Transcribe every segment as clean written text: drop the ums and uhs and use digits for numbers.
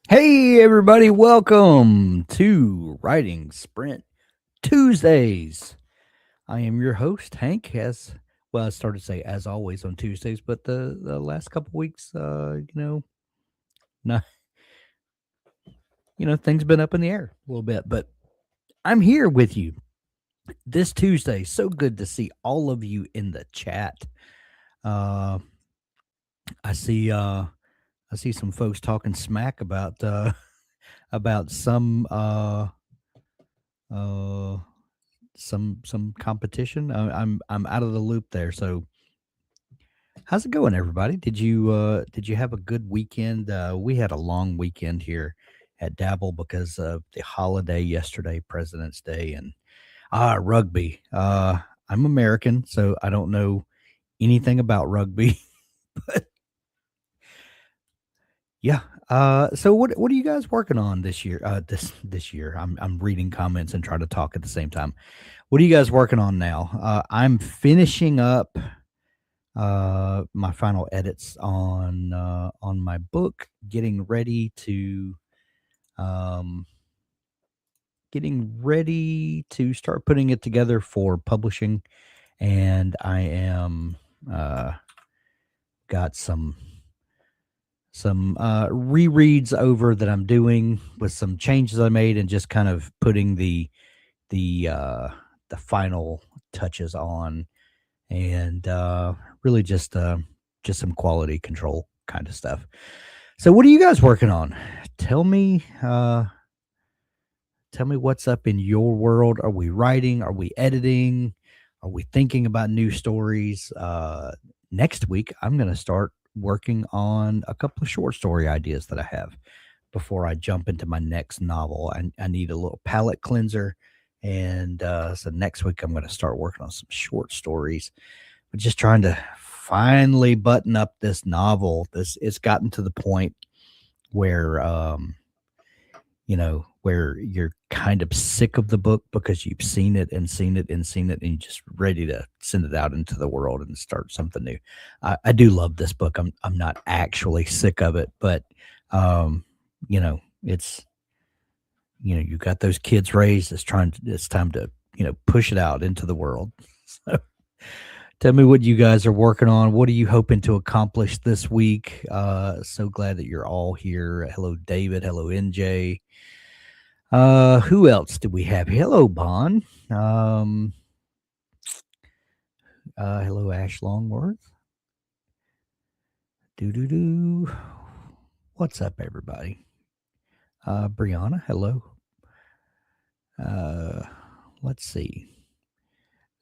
Hey, everybody, welcome to Writing Sprint Tuesdays. I am your host, Hank. As well, I started to say as always on Tuesdays, but the last couple weeks, not, things been up in the air a little bit, but I'm here with you this Tuesday. So good to see all of you in the chat. Uh, I see, I see some folks talking smack about, about uh, some competition. I'm out of the loop there. So how's it going, everybody? Did you have a good weekend? We had a long weekend here at Dabble because of the holiday yesterday, President's Day, and rugby. I'm American, so I don't know anything about rugby. But yeah. So what are you guys working on this year? This year, I'm reading comments and trying to talk at the same time. What are you guys working on now? I'm finishing up my final edits on my book, um getting ready to start putting it together for publishing, and I am got some rereads over that I'm doing with some changes I made and just kind of putting the uh the final touches on, and really just some quality control kind of stuff. So what are you guys working on? Tell me tell me what's up in your world. Are we writing? Are we editing? Are we thinking about new stories? Next week I'm going to start working on a couple of short story ideas that I have before I jump into my next novel. I need a little palate cleanser, and so next week I'm going to start working on some short stories. But just trying to finally button up this novel. This It's gotten to the point where where you're kind of sick of the book because you've seen it and seen it and seen it, and you're just ready to send it out into the world and start something new. I do love this book. I'm not actually sick of it, but it's you got those kids raised. It's time to push it out into the world. So tell me what you guys are working on. What are you hoping to accomplish this week? So glad that you're all here. Hello, David. Hello, NJ. Who else do we have? Hello, Bon. Um, hello, Ash Longworth. Do do do. What's up, everybody? Brianna, hello. Uh, let's see.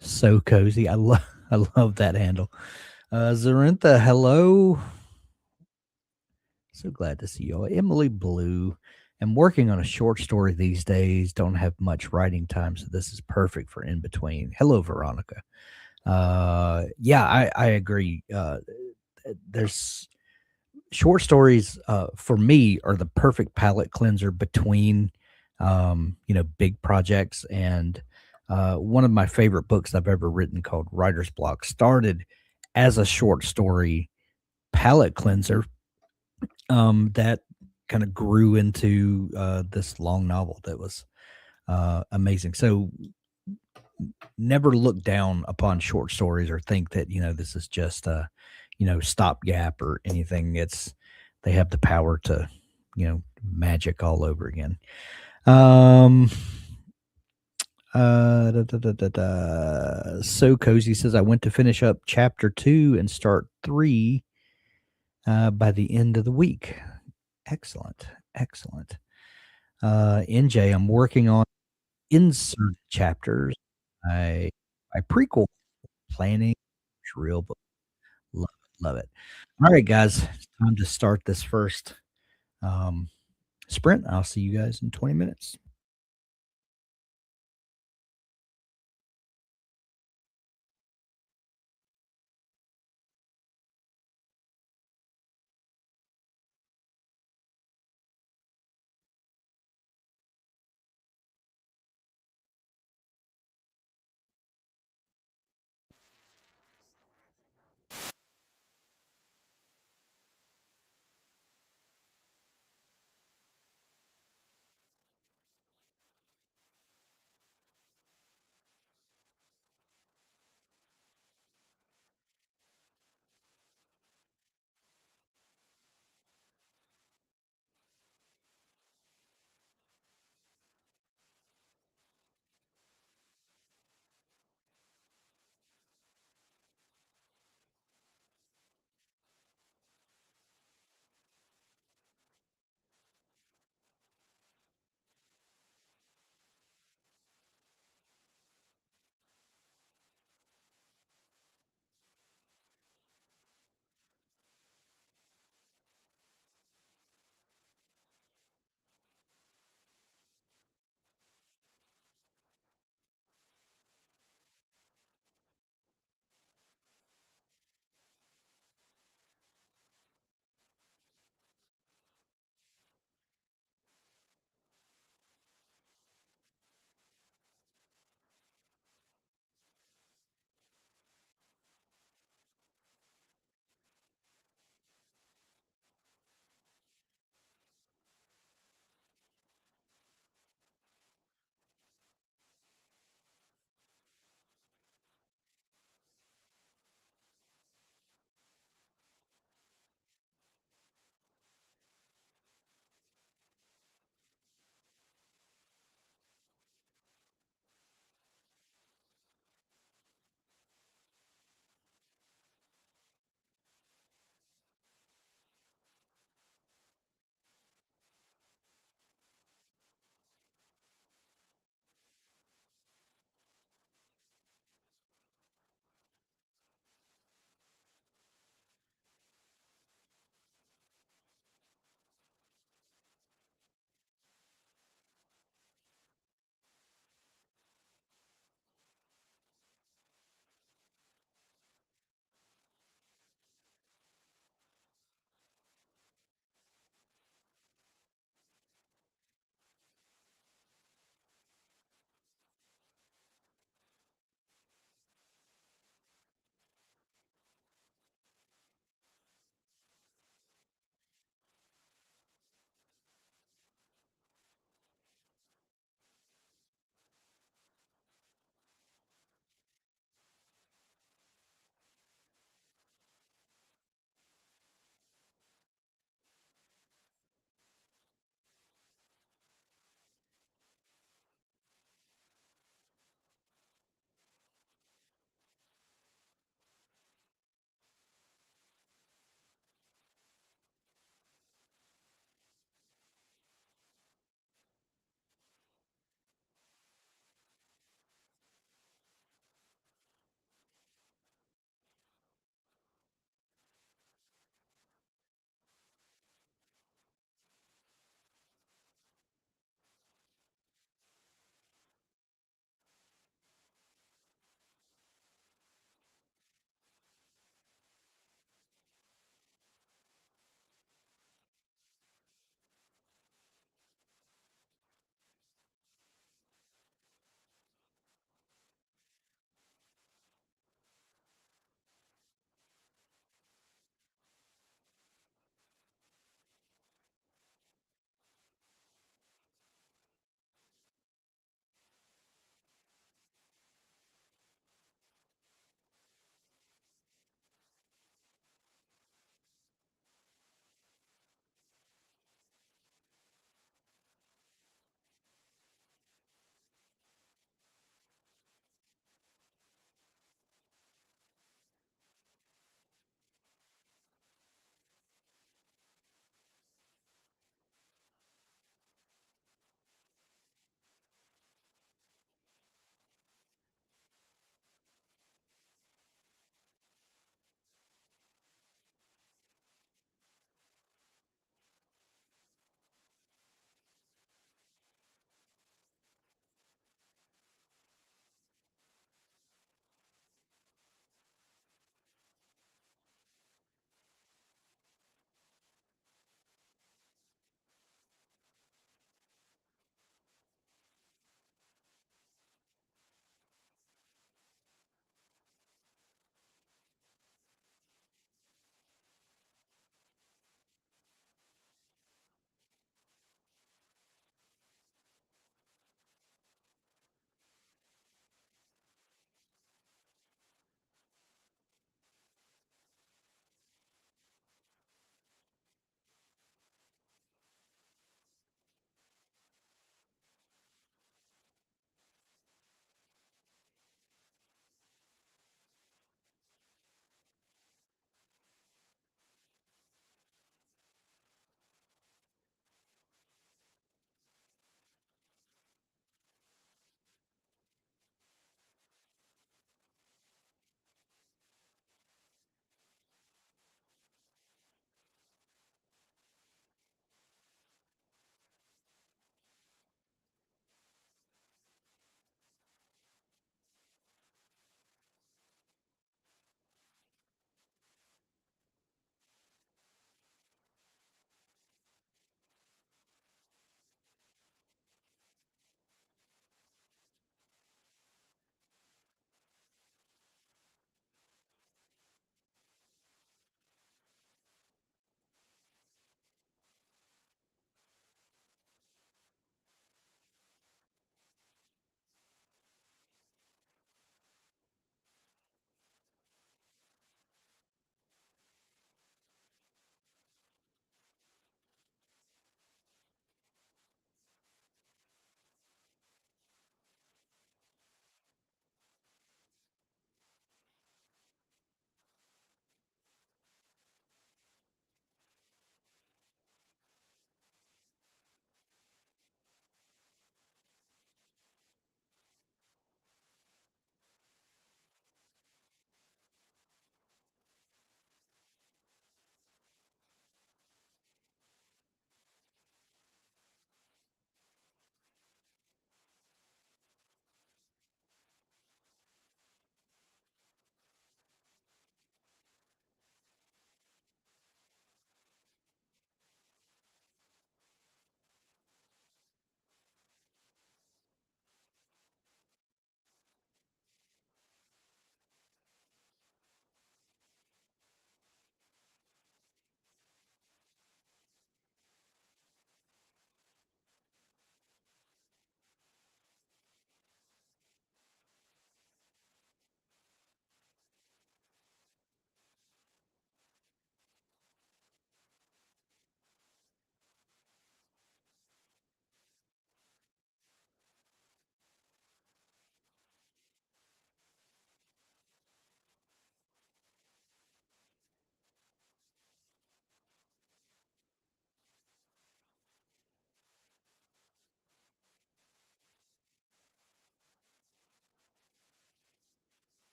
So cozy. I love I love that handle. Zarintha, hello. So glad to see you all. Emily Blue. I'm working on a short story these days. Don't have much writing time, so this is perfect for in between. Hello, Veronica. Yeah, I agree. There's short stories for me are the perfect palate cleanser between big projects, and one of my favorite books I've ever written called Writer's Block started as a short story palate cleanser that kind of grew into this long novel that was amazing. So never look down upon short stories or think that this is just a stopgap or anything. It's They have the power to magic all over again. um so cozy says I went to finish up chapter 2 and start 3 by the end of the week. Excellent, excellent. NJ, I'm working on insert chapters. I prequel planning. It's real, but love it, love it. All right, guys, it's time to start this first um, sprint. I'll see you guys in 20 minutes.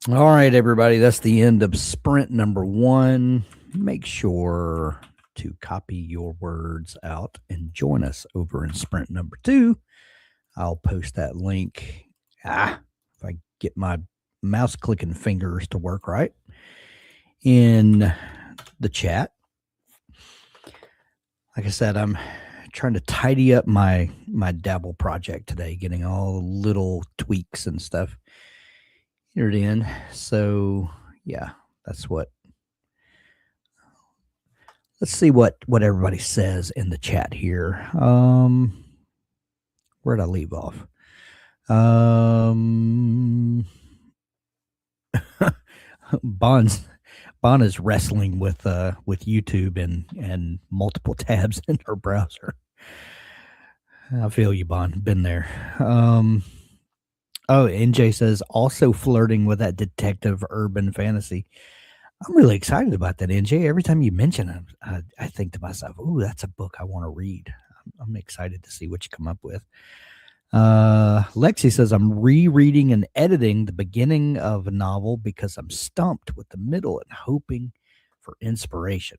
All right, everybody, that's the end of sprint number 1. Make sure to copy your words out and join us over in sprint number 2. I'll post that link. If I get my mouse clicking fingers to work right in the chat. Like I said, I'm trying to tidy up my Dabble project today, getting all the little tweaks and stuff entered in. So yeah, that's what. Let's see what everybody says in the chat here. Where'd I leave off? Bond is wrestling with YouTube and multiple tabs in her browser. I feel you, Bond. Been there. Oh, NJ says also flirting with that detective urban fantasy. I'm really excited about that, NJ. Every time you mention it, I think to myself, "Ooh, that's a book I want to read." I'm excited to see what you come up with. Lexi says, I'm rereading and editing the beginning of a novel because I'm stumped with the middle and hoping for inspiration.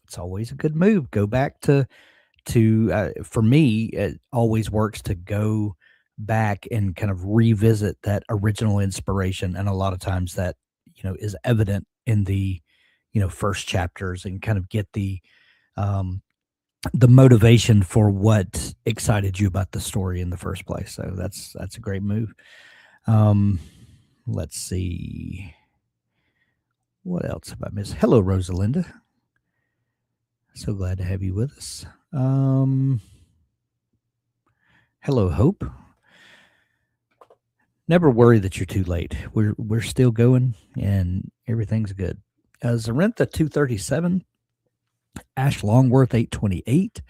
It's always a good move. Go back to for me, it always works to go back and kind of revisit that original inspiration. And a lot of times that, is evident in the, first chapters and kind of get the motivation for what excited you about the story in the first place. So that's a great move. Let's see. What else have I missed? Hello, Rosalinda. So glad to have you with us. Hello, Hope. Never worry that you're too late. We're still going and everything's good. Zarentha 237, Ash Longworth 828.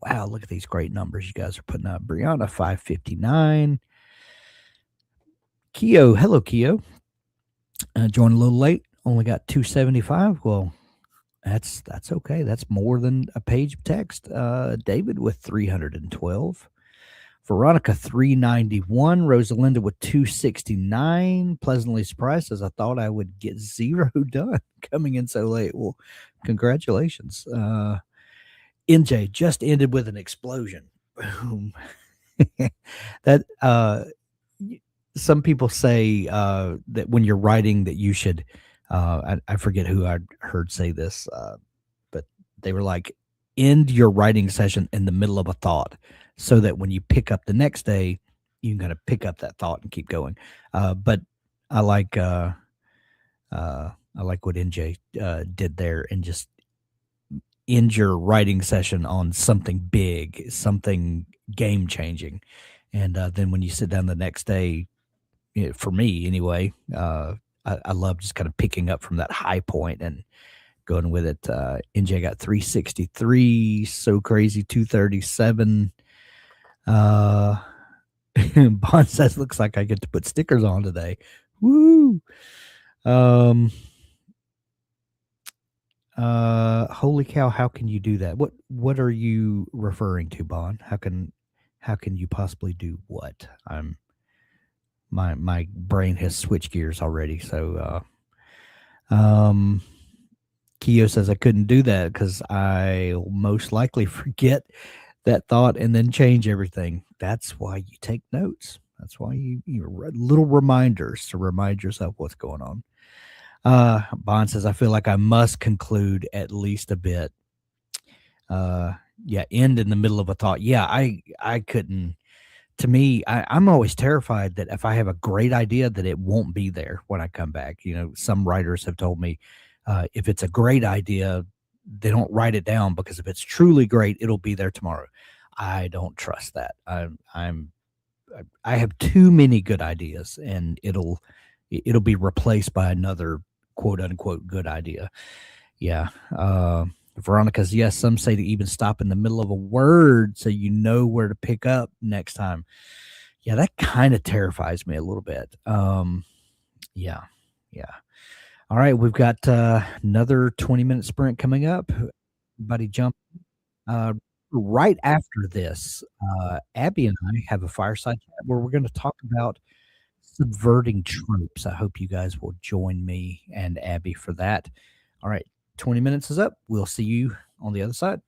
Wow, look at these great numbers you guys are putting up. Brianna 559. Keo, hello Keo. Joined a little late. Only got 275. Well, that's okay. That's more than a page of text. David with 312. Veronica 391. Rosalinda with 269. Pleasantly surprised as I thought I would get 0 done coming in so late. Well, congratulations. NJ just ended with an explosion. Boom. That some people say that when you're writing that you should I forget who I heard say this, but they were like, end your writing session in the middle of a thought so that when you pick up the next day, you can kind of pick up that thought and keep going. But I like what NJ did there and just end your writing session on something big, something game changing. And then when you sit down the next day, for me anyway, I love just kind of picking up from that high point and going with it. NJ got 363, so crazy 237. Bond says looks like I get to put stickers on today. Woo! Holy cow, how can you do that? What are you referring to, Bond? How can you possibly do what? My brain has switched gears already. So Keo says I couldn't do that because I'll most likely forget that thought and then change everything. That's why you take notes. That's why you little reminders to remind yourself what's going on. Bond says I feel like I must conclude at least a bit. Yeah, end in the middle of a thought. Yeah, I couldn't. To me, I'm always terrified that if I have a great idea that it won't be there when I come back. Some writers have told me if it's a great idea, they don't write it down because if it's truly great, it'll be there tomorrow. I don't trust that. I have too many good ideas, and it'll be replaced by another quote unquote good idea. Yeah. Veronica's yes. Some say to even stop in the middle of a word so you know where to pick up next time. Yeah, that kind of terrifies me a little bit. Yeah. All right, we've got another 20-minute sprint coming up. Everybody jump. Right after this, Abby and I have a fireside chat where we're going to talk about subverting tropes. I hope you guys will join me and Abby for that. All right, 20 minutes is up. We'll see you on the other side.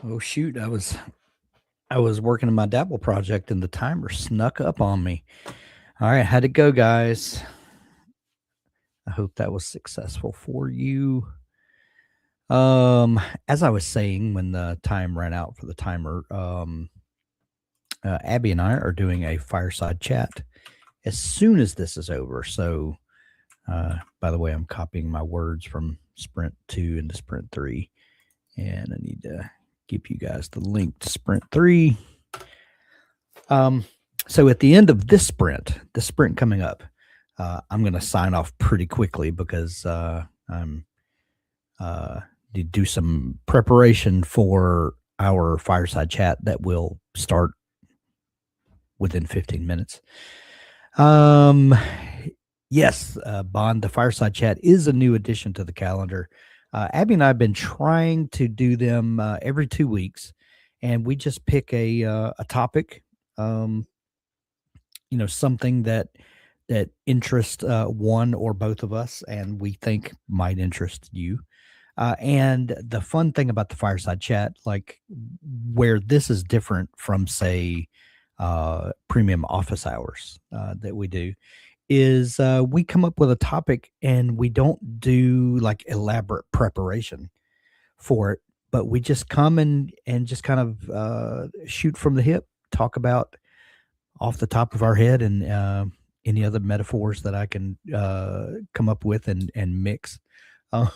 Oh shoot, I was working on my Dabble project and the timer snuck up on me. All right, how'd it go, guys? I hope that was successful for you. As I was saying when the time ran out for the timer, Abby and I are doing a fireside chat as soon as this is over. So, by the way, I'm copying my words from Sprint 2 into Sprint 3, and I need to give you guys the link to Sprint 3. Um, so at the end of this sprint coming up, I'm going to sign off pretty quickly because I'm to do some preparation for our fireside chat that will start within 15 minutes. Um, yes, Bond, the fireside chat is a new addition to the calendar. Abby and I have been trying to do them every 2 weeks, and we just pick a topic. Um, something that interests one or both of us and we think might interest you, and the fun thing about the fireside chat, like where this is different from say premium office hours that we do, is we come up with a topic and we don't do like elaborate preparation for it, but we just come and just kind of shoot from the hip, talk about off the top of our head, and any other metaphors that I can come up with and mix. Uh,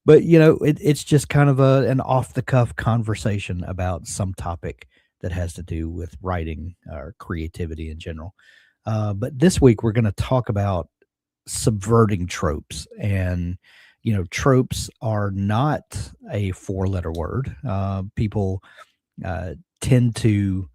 but it's just kind of an off the cuff conversation about some topic that has to do with writing or creativity in general. But this week we're going to talk about subverting tropes, and tropes are not a four-letter word. People tend to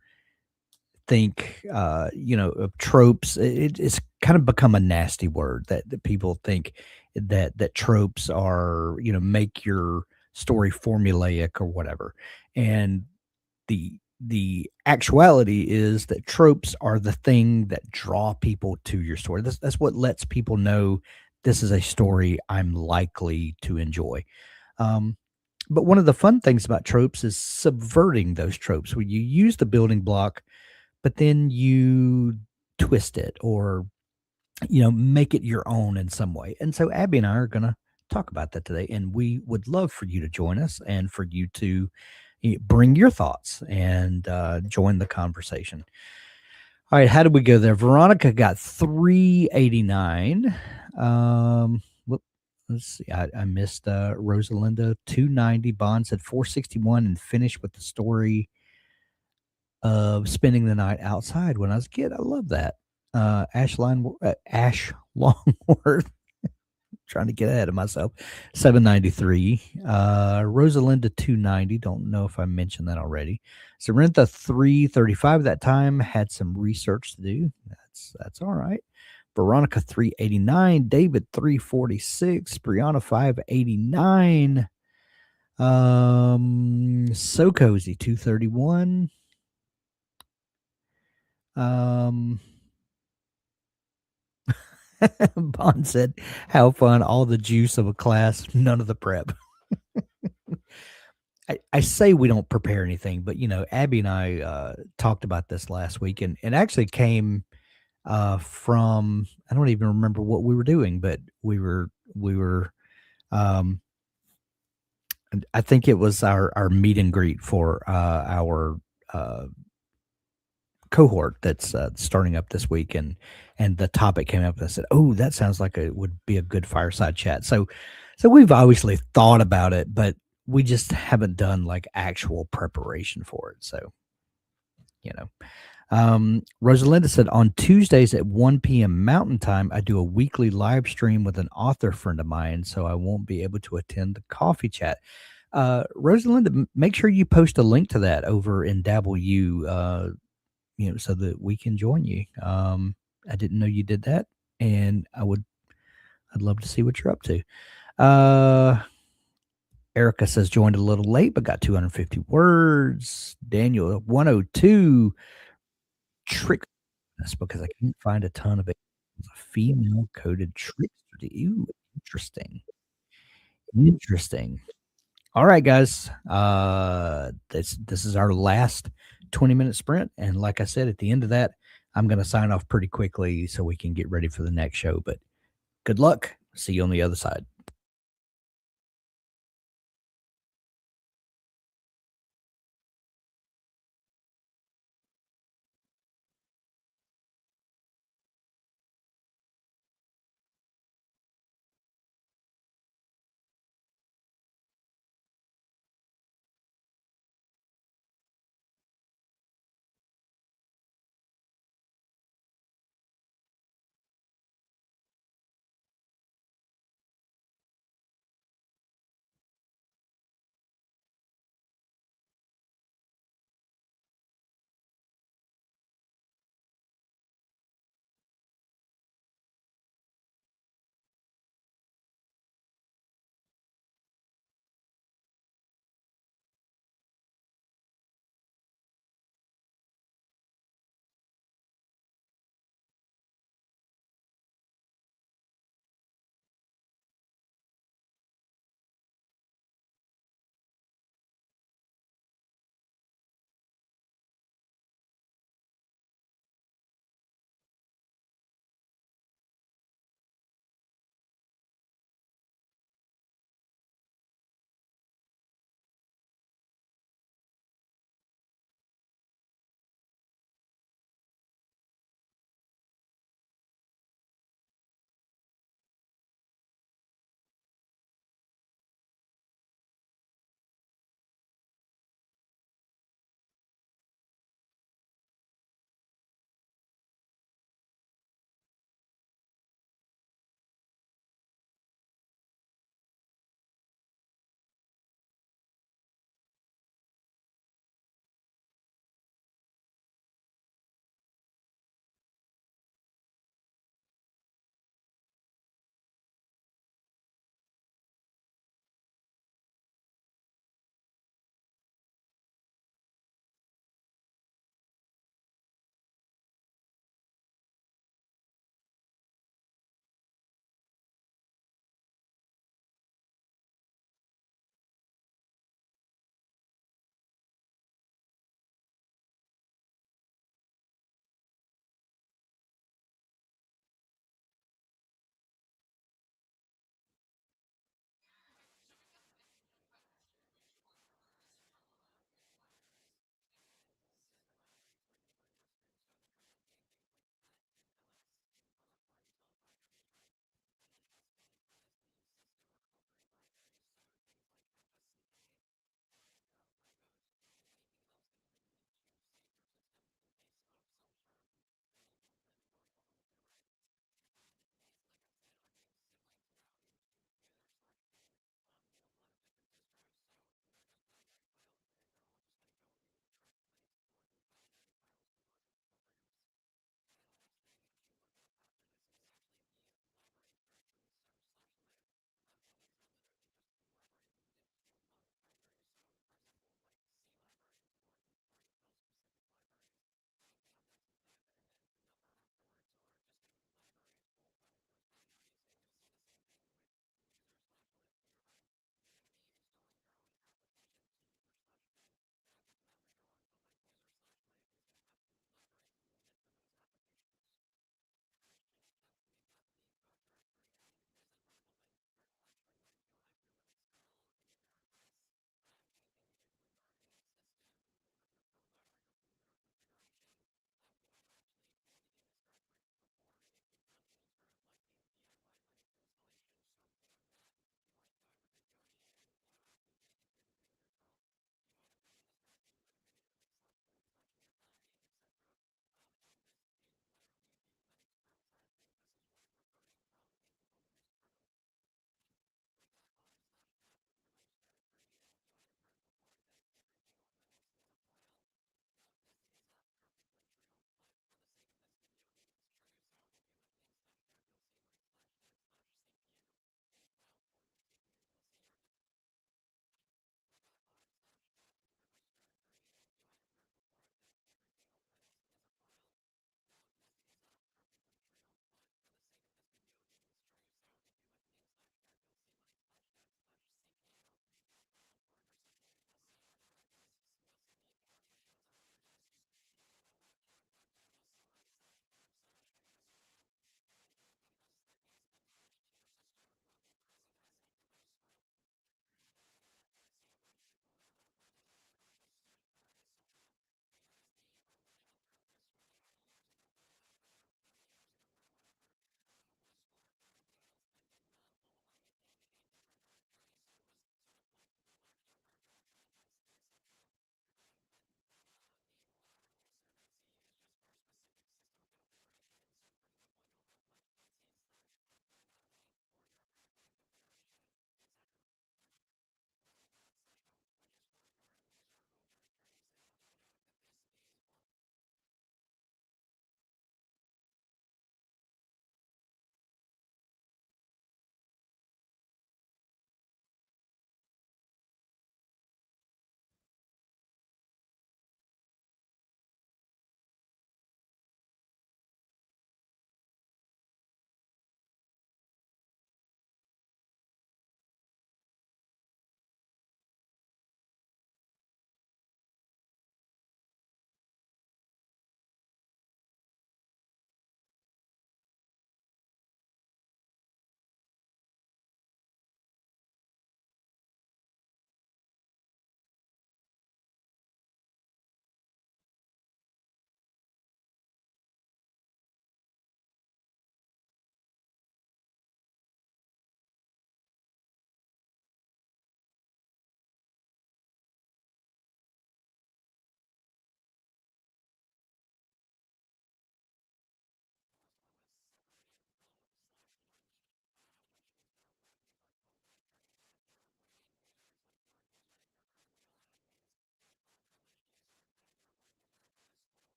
think of tropes. It's kind of become a nasty word that people think that tropes are, make your story formulaic or whatever. And the actuality is that tropes are the thing that draw people to your story. That's what lets people know this is a story I'm likely to enjoy. um, but one of the fun things about tropes is subverting those tropes, where you use the building block but then you twist it, or make it your own in some way. And so Abby and I are going to talk about that today, and we would love for you to join us and for you to bring your thoughts and join the conversation. All right, how did we go there? Veronica got 389. Whoop, let's see, I missed Rosalinda 290. Bond said 461 and finished with the story of spending the night outside when I was a kid. I love that. Ash Longworth, trying to get ahead of myself. 793. Rosalinda 290. Don't know if I mentioned that already. Sorrentha 335 that time had some research to do. That's all right. Veronica 389. David 346. Brianna 589. So Cozy 231. Um, Bond said, "How fun! All the juice of a class, none of the prep." I say we don't prepare anything, but Abby and I talked about this last week, and actually came from, I don't even remember what we were doing, but we were um, I think it was our meet and greet for our uh, cohort that's starting up this week, and the topic came up, and I said, "Oh, that sounds like it would be a good fireside chat." So we've obviously thought about it, but we just haven't done like actual preparation for it. So you know, Rosalinda said on Tuesdays at 1 p.m. Mountain Time, I do a weekly live stream with an author friend of mine, so I won't be able to attend the coffee chat. Rosalinda, make sure you post a link to that over in Dabble U. So that we can join you. I didn't know you did that, and I'd love to see what you're up to. Erica says joined a little late, but got 250 words. Daniel 102 trick. That's because I couldn't find a ton of it. A female coded trickster. Ooh, interesting. Interesting. All right, guys. This is our last 20-minute sprint, and like I said, at the end of that, I'm going to sign off pretty quickly so we can get ready for the next show. But good luck. See you on the other side.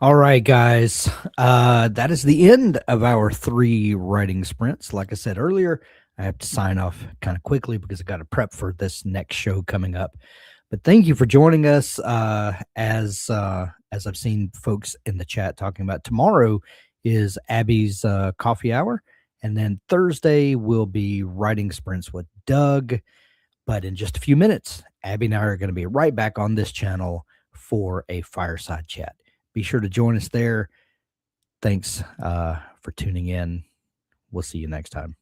All right, guys. That is the end of our 3 writing sprints. Like I said earlier, I have to sign off kind of quickly because I got to prep for this next show coming up. But thank you for joining us. As I've seen folks in the chat talking about, tomorrow is Abby's coffee hour, and then Thursday will be writing sprints with Doug. But in just a few minutes, Abby and I are going to be right back on this channel for a fireside chat. Be sure to join us there. Thanks for tuning in. We'll see you next time.